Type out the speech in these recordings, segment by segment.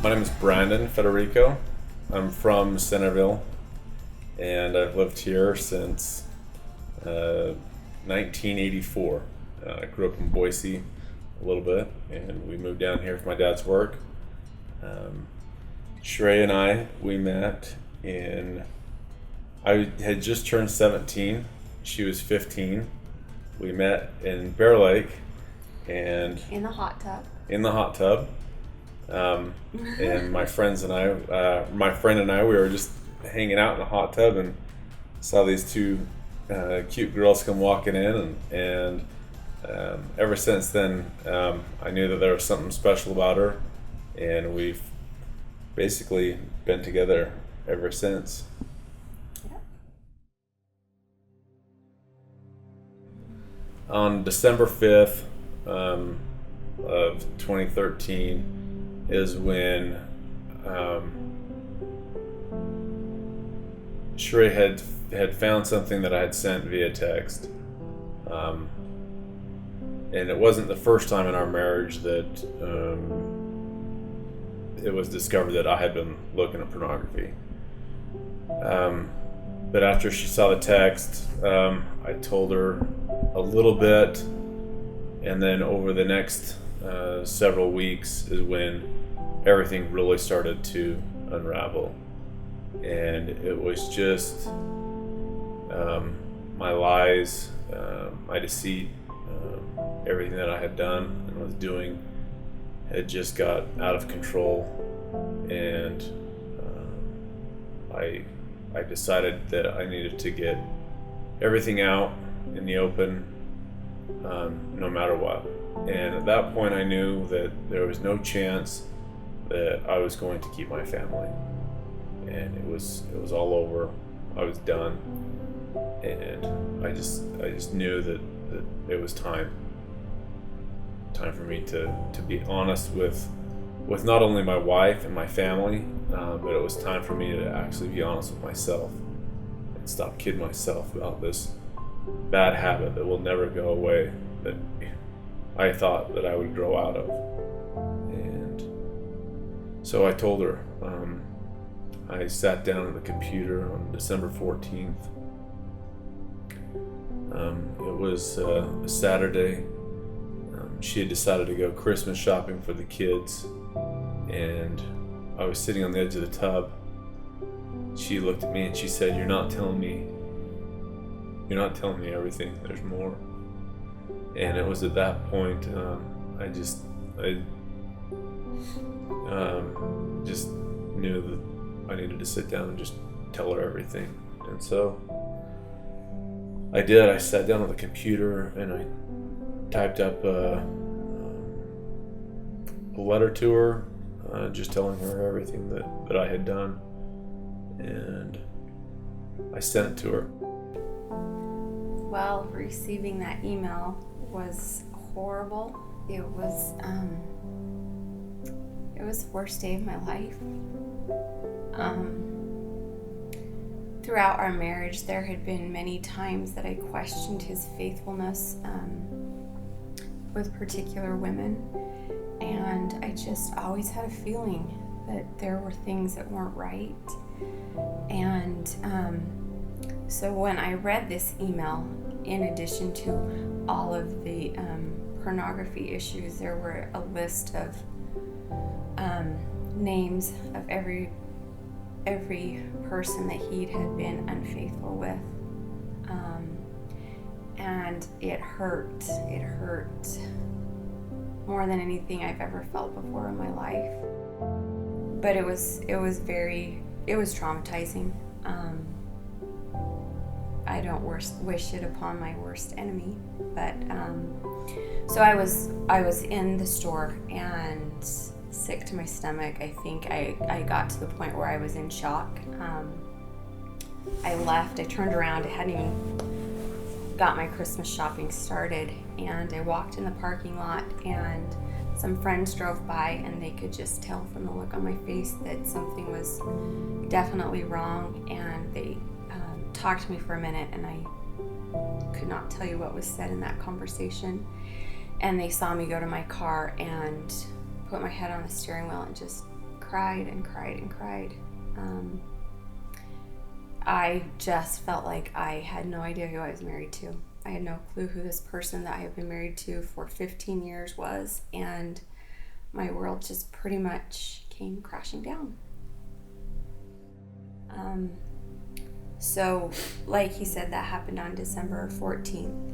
My name is Brandon Federico. I'm from Centerville, and I've lived here since 1984. I grew up in Boise a little bit, and we moved down here for my dad's work. Um, Shrey and we met I had just turned 17. She was 15. We met in Bear Lake and In the hot tub. in the hot tub. And my friend and I, we were just hanging out in the hot tub and saw these two cute girls come walking in, and ever since then, I knew that there was something special about her, and we've basically been together ever since. Yep. On December 5th of 2013 is when Shrey had found something that I had sent via text. And it wasn't the first time in our marriage that it was discovered that I had been looking at pornography. But after she saw the text, I told her a little bit, and then over the next several weeks is when everything really started to unravel. And it was just my lies, my deceit, everything that I had done and was doing had just got out of control. And I decided that I needed to get everything out in the open, no matter what. And at that point, I knew that there was no chance that I was going to keep my family, and it was all over. I was done, and I just knew that it was time for me to be honest with not only my wife and my family, but it was time for me to actually be honest with myself and stop kidding myself about this bad habit that will never go away, that I thought that I would grow out of. And so I told her. I sat down at the computer on December 14th. It was a Saturday. She had decided to go Christmas shopping for the kids, and I was sitting on the edge of the tub. She looked at me and she said, "You're not telling me everything. There's more." And it was at that point I just knew that I needed to sit down and just tell her everything. And so I did. I sat down on the computer and I typed up a letter to her, just telling her everything that I had done, and I sent it to her. Well, receiving that email was horrible. It was the worst day of my life. Throughout our marriage, there had been many times that I questioned his faithfulness with particular women, and I just always had a feeling that there were things that weren't right. And so when I read this email, in addition to all of the pornography issues, there were a list of names of every person that he had been unfaithful with, and it hurt more than anything I've ever felt before in my life. But it was traumatizing. I don't wish it upon my worst enemy, but so I was in the store and sick to my stomach. I think I got to the point where I was in shock. I left. I turned around. I hadn't even got my Christmas shopping started, and I walked in the parking lot, and some friends drove by, and they could just tell from the look on my face that something was definitely wrong, and they talked to me for a minute, and I could not tell you what was said in that conversation. And they saw me go to my car and put my head on the steering wheel and just cried and cried and cried. I just felt like I had no idea who I was married to. I had no clue who this person that I have been married to for 15 years was, and my world just pretty much came crashing down. So, like he said, that happened on December 14th.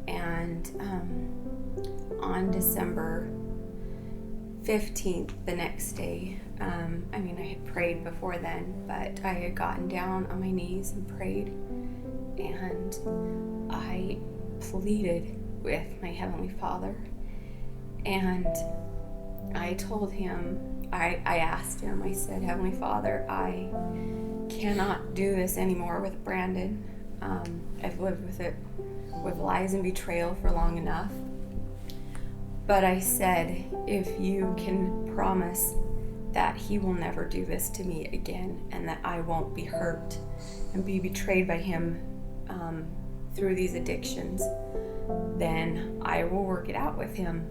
And on December 15th, the next day, I had prayed before then, but I had gotten down on my knees and prayed, and I pleaded with my Heavenly Father, and I told him, I asked him, I said, Heavenly Father, I cannot do this anymore with Brandon. I've lived with it, with lies and betrayal for long enough. But I said, if you can promise that he will never do this to me again, and that I won't be hurt and be betrayed by him through these addictions, then I will work it out with him.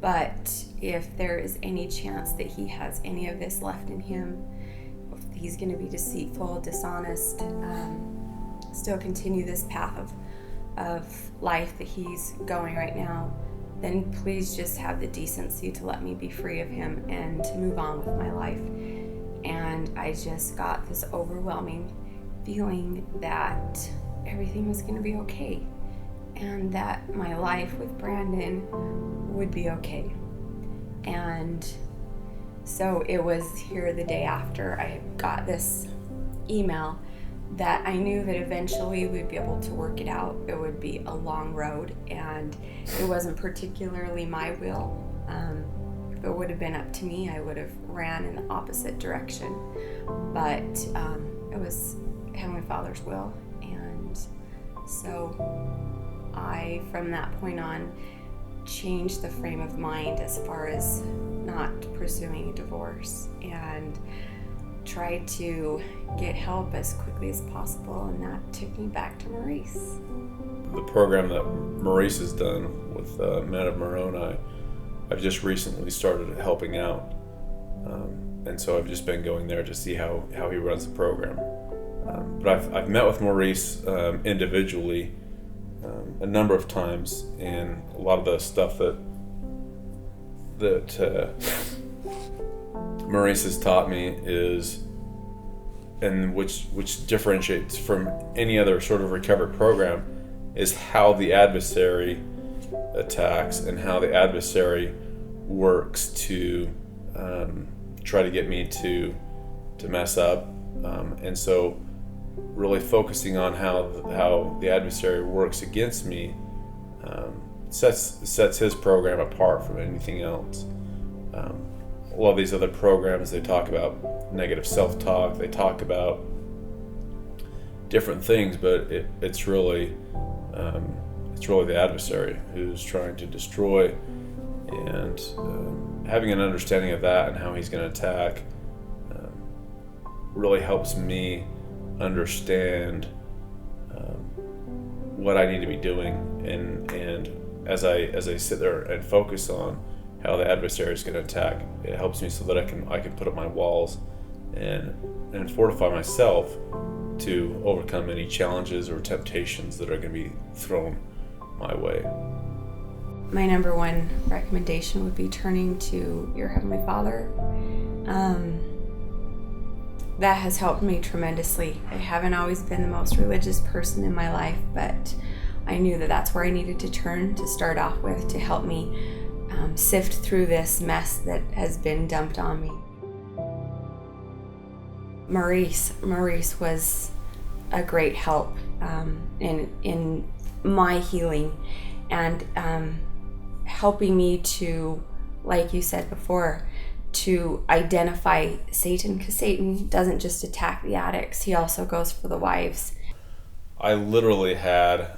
But if there is any chance that he has any of this left in him, if he's going to be deceitful, dishonest, still continue this path of life that he's going right now, then please just have the decency to let me be free of him and to move on with my life. And I just got this overwhelming feeling that everything was going to be okay, and that my life with Brandon would be okay. And so it was here the day after I got this email that I knew that eventually we'd be able to work it out. It would be a long road, and it wasn't particularly my will. If it would have been up to me, I would have ran in the opposite direction. But it was Heavenly Father's will, and so I, from that point on, changed the frame of mind as far as not pursuing a divorce, and tried to get help as quickly as possible, and that took me back to Maurice. The program that Maurice has done with Men of Moroni, I've just recently started helping out, and so I've just been going there to see how he runs the program. But I've met with Maurice individually a number of times, and a lot of the stuff that Maurice has taught me is, and which differentiates from any other sort of recovery program, is how the adversary attacks and how the adversary works to try to get me to mess up, and so really focusing on how the adversary works against me sets his program apart from anything else. A lot of these other programs, they talk about negative self-talk, they talk about different things, but it's really the adversary who's trying to destroy, and having an understanding of that and how he's going to attack really helps me understand what I need to be doing, and as I sit there and focus on how the adversary is going to attack, it helps me so that I can put up my walls and fortify myself to overcome any challenges or temptations that are going to be thrown my way. My number one recommendation would be turning to your Heavenly Father. That has helped me tremendously. I haven't always been the most religious person in my life, but I knew that that's where I needed to turn to start off with, to help me sift through this mess that has been dumped on me. Maurice was a great help in my healing, and helping me to, like you said before, to identify Satan, because Satan doesn't just attack the addicts, he also goes for the wives. I literally had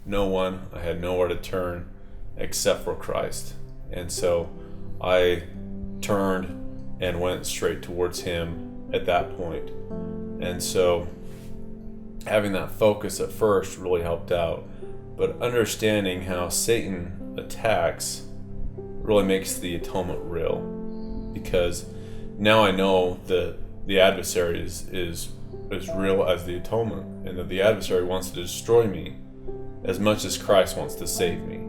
no one, I had nowhere to turn except for Christ. And so I turned and went straight towards him at that point. And so having that focus at first really helped out. But understanding how Satan attacks really makes the atonement real. Because now I know that the adversary is as real as the atonement, and that the adversary wants to destroy me as much as Christ wants to save me.